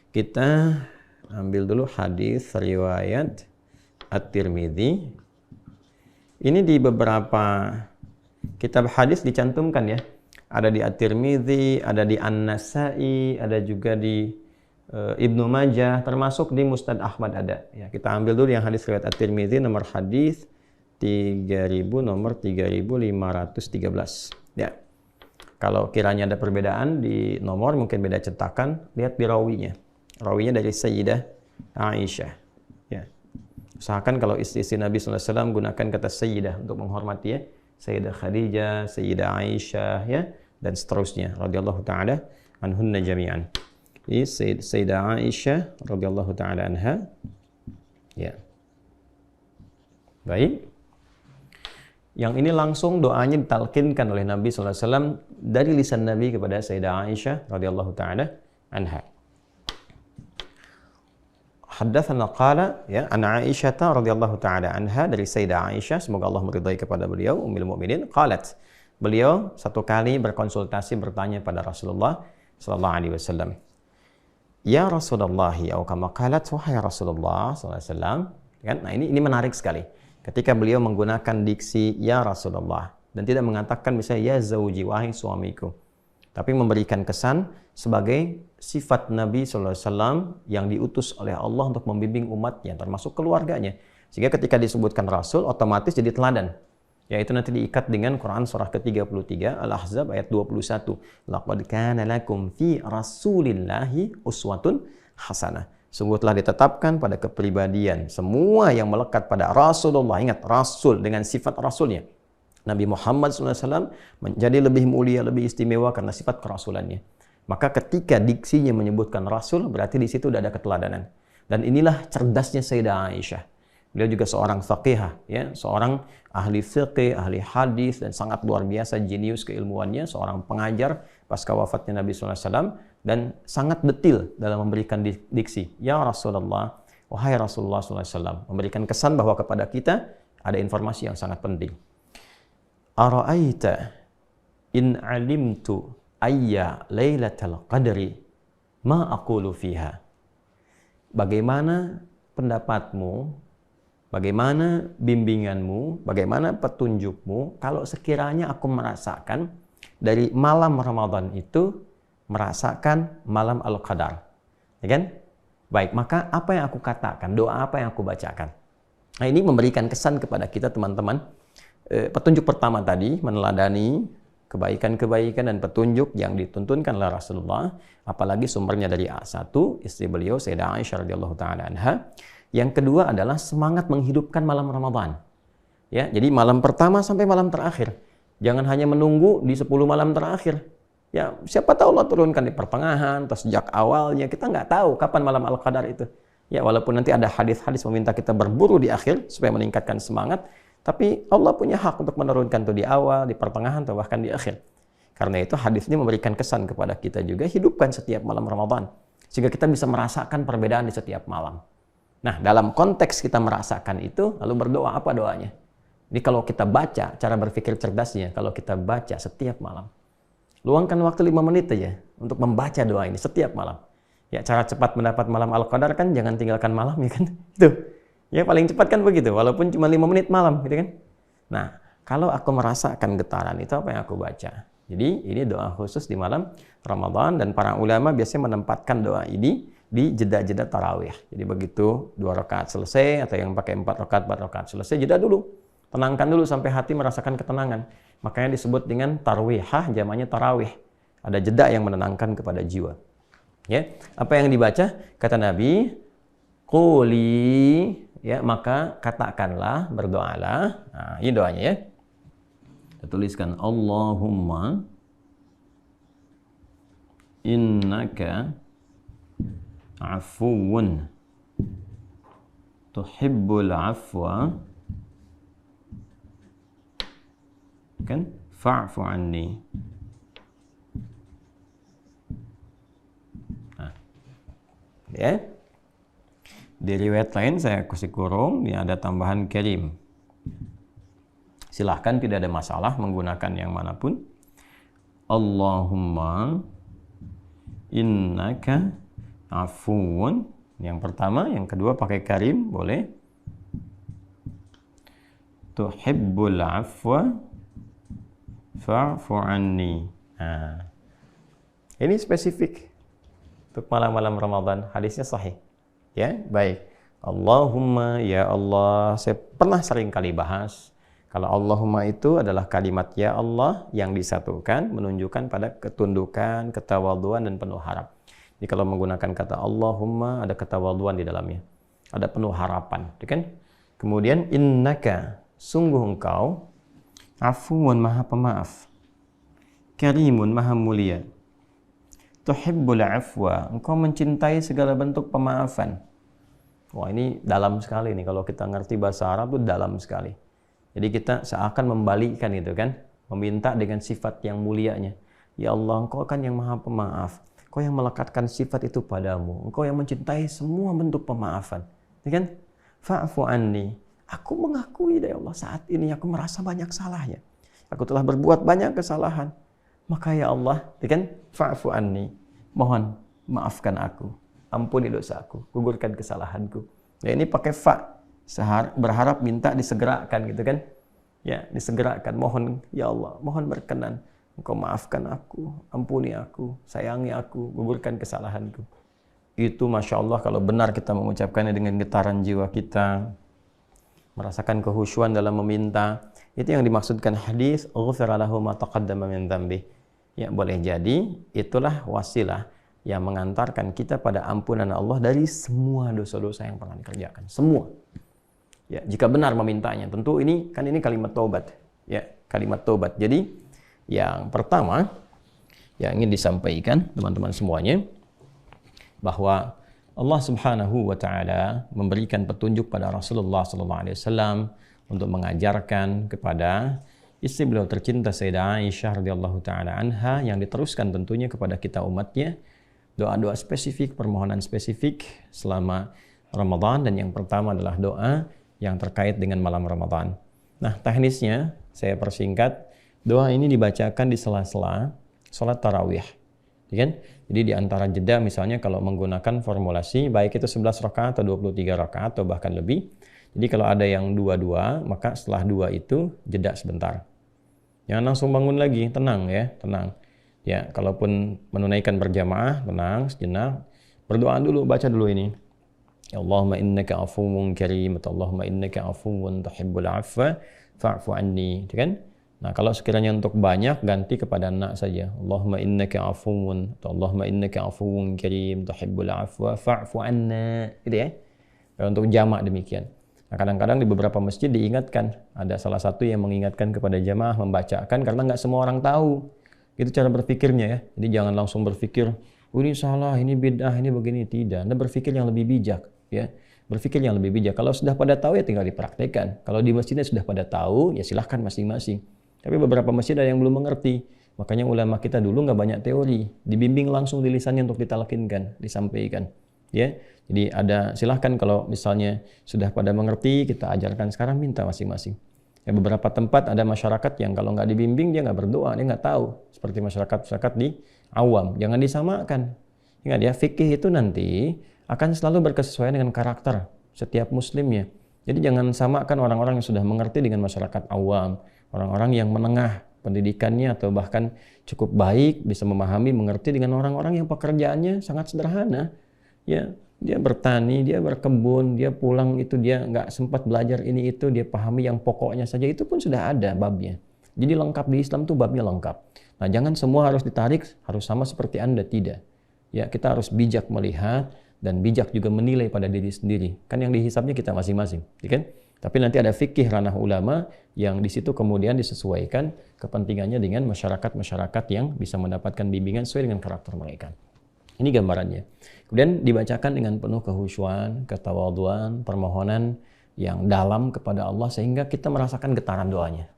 Kita ambil dulu hadis riwayat At-Tirmidzi. Ini di beberapa kitab hadis dicantumkan ya. Ada di At-Tirmidzi, ada di An-Nasa'i, ada juga di Ibnu Majah, termasuk di Musnad Ahmad ada. Ya, kita ambil dulu yang hadis riwayat At-Tirmidzi, nomor hadis 3000, nomor 3513. Ya. Kalau kiranya ada perbedaan di nomor, mungkin beda cetakan, lihat di rawinya. Rawinya dari Sayyidah Aisyah. Ya. Usahakan kalau istri-istri Nabi SAW gunakan kata Sayyidah untuk menghormati ya. Sayyidah Khadijah, Sayyidah Aisyah, ya, dan seterusnya. Radhiyallahu ta'ala anhunna jami'an. Ini Sayyidah Aisyah, radhiyallahu ta'ala anha. Ya. Baik. Yang ini langsung doanya ditalkinkan oleh Nabi SAW dari lisan Nabi kepada Sayyidah Aisyah radhiyallahu ta'ala anha. Haddatsana qala ya an Aisyah radhiyallahu ta'ala anha, dari Sayyidah Aisyah, semoga Allah meridai kepada beliau, ummul mukminin, qalat, beliau satu kali berkonsultasi bertanya pada Rasulullah sallallahu alaihi wasallam. Ya Rasulullah, atau kama qalat, wahai Rasulullah sallallahu alaihi wasallam. Kan? Nah, ini menarik sekali. Ketika beliau menggunakan diksi ya Rasulullah dan tidak mengatakan misalnya ya zauji, wahai suamiku, tapi memberikan kesan sebagai sifat Nabi SAW yang diutus oleh Allah untuk membimbing umatnya, termasuk keluarganya. Sehingga ketika disebutkan Rasul, otomatis jadi teladan. Yaitu nanti diikat dengan Quran surah ke-33, Al-Ahzab ayat 21. Laqad kana lakum fi Rasulillahi uswatun hasanah. Sungguh telah ditetapkan pada kepribadian semua yang melekat pada Rasulullah. Ingat, Rasul dengan sifat Rasulnya. Nabi Muhammad SAW menjadi lebih mulia, lebih istimewa karena sifat kerasulannya. Maka ketika diksinya menyebutkan Rasul, berarti di situ sudah ada keteladanan. Dan inilah cerdasnya Sayyidah Aisyah. Beliau juga seorang faqihah, ya, seorang ahli fiqih, ahli hadis, dan sangat luar biasa jenius keilmuannya, seorang pengajar pasca wafatnya Nabi SAW, dan sangat detil dalam memberikan diksi. Ya Rasulullah, wahai Rasulullah SAW, memberikan kesan bahwa kepada kita ada informasi yang sangat penting. Ara'aita in alimtu ayya lailatul qadri ma aqulu fiha. Bagaimana pendapatmu, bagaimana bimbinganmu, bagaimana petunjukmu kalau sekiranya aku merasakan dari malam Ramadan itu merasakan malam Al-Qadar. Ya kan? Baik, maka apa yang aku katakan, doa apa yang aku bacakan? Nah, ini memberikan kesan kepada kita teman-teman. Petunjuk pertama tadi meneladani kebaikan-kebaikan dan petunjuk yang dituntunkan oleh Rasulullah, apalagi sumbernya dari A1, istri beliau Sayyidah Aisyah radhiyallahu taala anha. Yang kedua adalah semangat menghidupkan malam Ramadan. Ya, jadi malam pertama sampai malam terakhir. Jangan hanya menunggu di 10 malam terakhir. Ya, siapa tahu Allah turunkan di pertengahan atau sejak awalnya. Kita nggak tahu kapan malam Al-Qadar itu. Ya, walaupun nanti ada hadis-hadis meminta kita berburu di akhir supaya meningkatkan semangat, tapi Allah punya hak untuk menurunkan itu di awal, di pertengahan, atau bahkan di akhir. Karena itu hadis ini memberikan kesan kepada kita juga, hidupkan setiap malam Ramadan. Sehingga kita bisa merasakan perbedaan di setiap malam. Nah, dalam konteks kita merasakan itu, lalu berdoa, apa doanya? Ini kalau kita baca, cara berpikir cerdasnya, kalau kita baca setiap malam. Luangkan waktu 5 menit aja untuk membaca doa ini setiap malam. Ya, cara cepat mendapat malam Al-Qadar kan jangan tinggalkan malam, ya kan? Itu. Ya, paling cepat kan begitu, walaupun cuma 5 menit malam, gitu kan? Nah, kalau aku merasakan getaran itu, apa yang aku baca? Jadi, ini doa khusus di malam Ramadan, dan para ulama biasanya menempatkan doa ini di jeda-jeda tarawih. Jadi begitu 2 rakaat selesai, atau yang pakai 4 rakaat selesai, jeda dulu. Tenangkan dulu sampai hati merasakan ketenangan. Makanya disebut dengan tarwihah, jamaknya tarawih. Ada jeda yang menenangkan kepada jiwa. Ya, apa yang dibaca? Kata Nabi, quli, ya, maka katakanlah, berdoalah. Nah, ini doanya ya. Kita tuliskan Allahumma innaka afuwun tuhibbul afwa kan fa'fu anni. Nah, ya. Di riwayat lain saya kasih kurung, ini ada tambahan karim. Silahkan, tidak ada masalah menggunakan yang manapun. Allahumma innaka Afuun. Yang pertama, yang kedua pakai karim, boleh. Tuhibbul afwa fa'fu anni. Nah, ini spesifik untuk malam-malam Ramadan. Hadisnya sahih. Ya, baik. Allahumma, ya Allah. Saya pernah sering kali bahas. Kalau Allahumma itu adalah kalimat ya Allah yang disatukan, menunjukkan pada ketundukan, ketawaduan, dan penuh harap. Jadi kalau menggunakan kata Allahumma, ada ketawaduan di dalamnya. Ada penuh harapan. Kan? Kemudian, innaka, sungguh engkau, afuun, maha pemaaf. Karimun, maha mulia. Tuhibbul afwa, engkau mencintai segala bentuk pemaafan. Wah, ini dalam sekali nih. Kalau kita ngerti bahasa Arab itu dalam sekali. Jadi kita seakan membalikkan itu kan. Meminta dengan sifat yang mulianya. Ya Allah, engkau kan yang maha pemaaf. Engkau yang melekatkan sifat itu padamu. Engkau yang mencintai semua bentuk pemaafan. Ya kan? Fa'fu anni. Aku mengakui ya Allah, saat ini aku merasa banyak salahnya. Aku telah berbuat banyak kesalahan. Maka ya Allah, ya kan? Fa'fu anni. Mohon maafkan aku. Ampuni dosaku. Gugurkan kesalahanku. Ya, ini pakai fa. Berharap minta disegerakan gitu kan. Ya, disegerakan. Mohon ya Allah, mohon berkenan. Engkau maafkan aku, ampuni aku, sayangi aku, gugurkan kesalahanku. Itu Masya Allah kalau benar kita mengucapkannya dengan getaran jiwa kita, merasakan kehusyuan dalam meminta. Itu yang dimaksudkan hadis, ghufira lahu ma taqaddama min dzambi. Ya, boleh jadi itulah wasilah yang mengantarkan kita pada ampunan Allah dari semua dosa-dosa yang pernah dikerjakan. Semua. Ya, jika benar memintanya. Tentu ini kalimat taubat. Ya, kalimat taubat. Jadi yang pertama yang ingin disampaikan teman-teman semuanya, bahwa Allah Subhanahu wa taala memberikan petunjuk pada Rasulullah sallallahu alaihi wasallam untuk mengajarkan kepada istri beliau tercinta Sayyidah Aisyah radhiyallahu taala anha, yang diteruskan tentunya kepada kita umatnya, doa-doa spesifik, permohonan spesifik selama Ramadan. Dan yang pertama adalah doa yang terkait dengan malam Ramadan. Nah, teknisnya saya persingkat. Doa ini dibacakan di sela-sela sholat tarawih. Kan? Jadi di antara jeda misalnya kalau menggunakan formulasi, baik itu 11 rakaat atau 23 rakaat atau bahkan lebih. Jadi kalau ada yang 2-2, maka setelah 2 itu jeda sebentar. Jangan langsung bangun lagi, tenang ya, tenang. Ya, kalaupun menunaikan berjamaah, tenang sejenak. Berdoa dulu, baca dulu ini. Allahumma innaka afuwun karim, Allahumma innaka afuwun tuhibbul afwa fa'fu anni. Kan? Nah, kalau sekiranya untuk banyak, ganti kepada nak saja. Allahumma innaka afuwun, atau Allahumma innaka afuwun karim, tuhibbul afwa fa'fu anna. Gitu ya. Kalau untuk jamak demikian. Nah, kadang-kadang di beberapa masjid diingatkan. Ada salah satu yang mengingatkan kepada jamaah membacakan, karena nggak semua orang tahu. Itu cara berpikirnya ya. Jadi jangan langsung berpikir, oh, ini salah, ini bid'ah, ini begini. Tidak. Anda berpikir yang lebih bijak. Ya. Berpikir yang lebih bijak. Kalau sudah pada tahu ya tinggal dipraktekkan. Kalau di masjidnya sudah pada tahu, ya silahkan masing-masing. Tapi beberapa masjid ada yang belum mengerti. Makanya ulama kita dulu nggak banyak teori. Dibimbing langsung di lisannya untuk ditalkinkan, disampaikan. Ya, jadi ada silahkan kalau misalnya sudah pada mengerti, kita ajarkan sekarang, minta masing-masing. Ya, beberapa tempat ada masyarakat yang kalau nggak dibimbing dia nggak berdoa, dia nggak tahu. Seperti masyarakat di awam. Jangan disamakan. Ingat ya, fikih itu nanti akan selalu berkesesuaian dengan karakter setiap muslimnya. Jadi jangan samakan orang-orang yang sudah mengerti dengan masyarakat awam. Orang-orang yang menengah pendidikannya atau bahkan cukup baik, bisa memahami, mengerti, dengan orang-orang yang pekerjaannya sangat sederhana. Ya, dia bertani, dia berkebun, dia pulang itu dia nggak sempat belajar ini itu, dia pahami yang pokoknya saja, itu pun sudah ada babnya. Jadi lengkap di Islam tuh babnya lengkap. Nah, jangan semua harus ditarik, harus sama seperti Anda, tidak. Ya, kita harus bijak melihat dan bijak juga menilai pada diri sendiri. Kan yang dihisabnya kita masing-masing, ya kan? Tapi nanti ada fikih ranah ulama yang di situ kemudian disesuaikan kepentingannya dengan masyarakat-masyarakat yang bisa mendapatkan bimbingan sesuai dengan karakter mereka. Ini gambarannya. Kemudian dibacakan dengan penuh kehusyuan, ketawaduan, permohonan yang dalam kepada Allah sehingga kita merasakan getaran doanya.